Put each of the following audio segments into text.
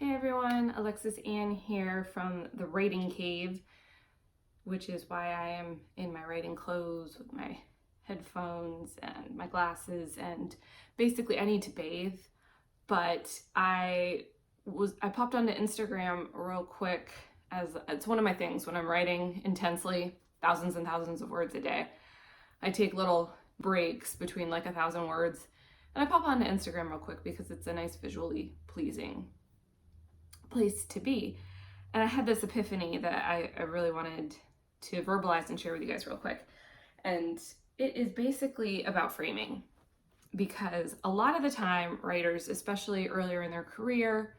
Hey everyone, Alexis Ann here from the Writing Cave, which is why I am in my writing clothes with my headphones and my glasses, and basically I need to bathe, but I popped onto Instagram real quick, as it's one of my things when I'm writing intensely, thousands and thousands of words a day. I take little breaks between like 1,000 words, and I pop onto Instagram real quick because it's a nice visually pleasing place to be. And I had this epiphany that I really wanted to verbalize and share with you guys real quick. And it is basically about framing, because a lot of the time writers, especially earlier in their career,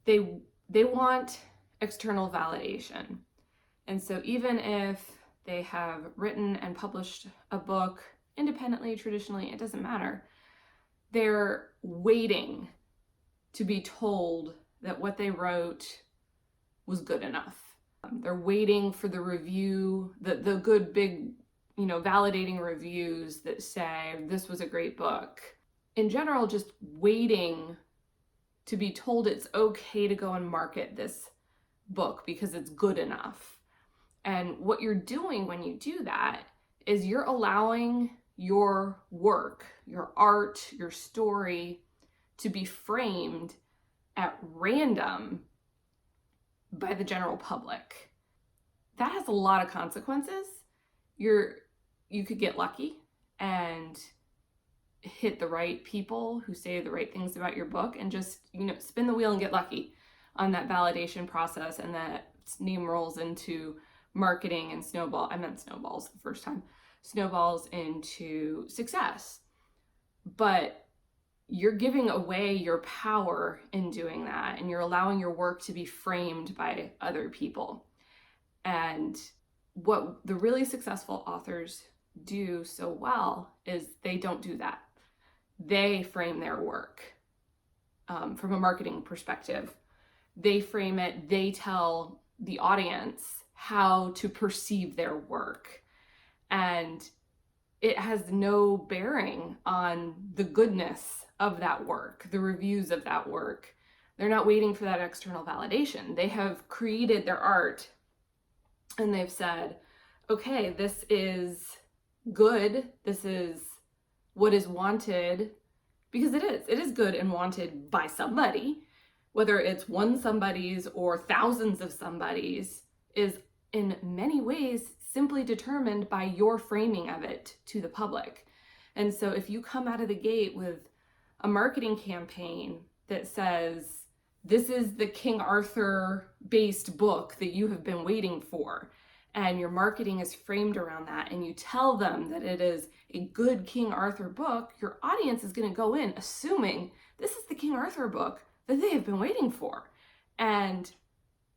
they want external validation. And so even if they have written and published a book independently, traditionally, it doesn't matter. They're waiting to be told that what they wrote was good enough. They're waiting for the review, the good big, validating reviews that say this was a great book. In general, just waiting to be told it's okay to go and market this book because it's good enough. And what you're doing when you do that is you're allowing your work, your art, your story to be framed at random by the general public. That has a lot of consequences. You could get lucky and hit the right people who say the right things about your book and just, spin the wheel and get lucky on that validation process, and that steamrolls into marketing and snowballs the first time, snowballs into success. But you're giving away your power in doing that, and you're allowing your work to be framed by other people. And what the really successful authors do so well is they don't do that. They frame their work from a marketing perspective. They frame it, they tell the audience how to perceive their work. And it has no bearing on the goodness of that work, the reviews of that work. They're not waiting for that external validation. They have created their art and they've said, okay, this is good. This is what is wanted, because it is good and wanted by somebody. Whether it's one somebody's or thousands of somebody's is in many ways simply determined by your framing of it to the public. And so if you come out of the gate with a marketing campaign that says, this is the King Arthur based book that you have been waiting for, and your marketing is framed around that, and you tell them that it is a good King Arthur book, your audience is going to go in assuming this is the King Arthur book that they have been waiting for. And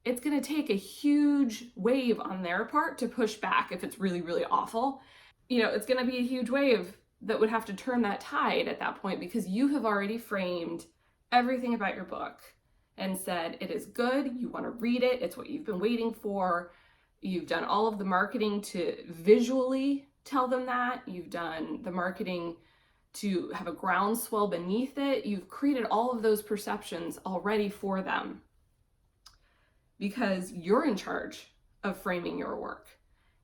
it's going to take a huge wave on their part to push back if it's really, really awful. It's going to be a huge wave that would have to turn that tide at that point, because you have already framed everything about your book and said it is good, you want to read it, it's what you've been waiting for. You've done all of the marketing to visually tell them that. You've done the marketing to have a groundswell beneath it. You've created all of those perceptions already for them, because you're in charge of framing your work.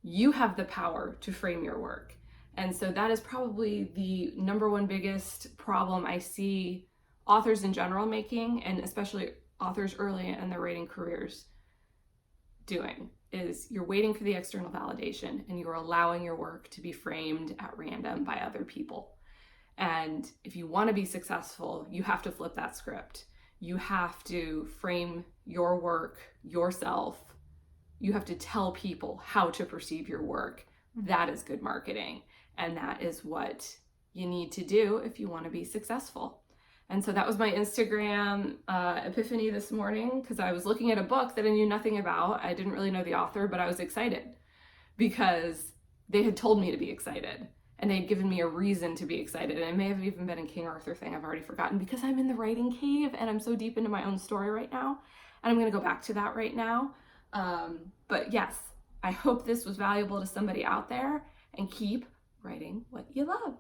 You have the power to frame your work. And so that is probably the number one biggest problem I see authors in general making, and especially authors early in their writing careers doing, is you're waiting for the external validation and you're allowing your work to be framed at random by other people. And if you want to be successful, you have to flip that script. You have to frame your work yourself. You have to tell people how to perceive your work. That is good marketing. And that is what you need to do if you want to be successful. And so that was my Instagram epiphany this morning, because I was looking at a book that I knew nothing about. I didn't really know the author, but I was excited because they had told me to be excited. And they had given me a reason to be excited. And it may have even been a King Arthur thing I've already forgotten, because I'm in the writing cave and I'm so deep into my own story right now. And I'm going to go back to that right now. But yes, I hope this was valuable to somebody out there, and keep writing what you love.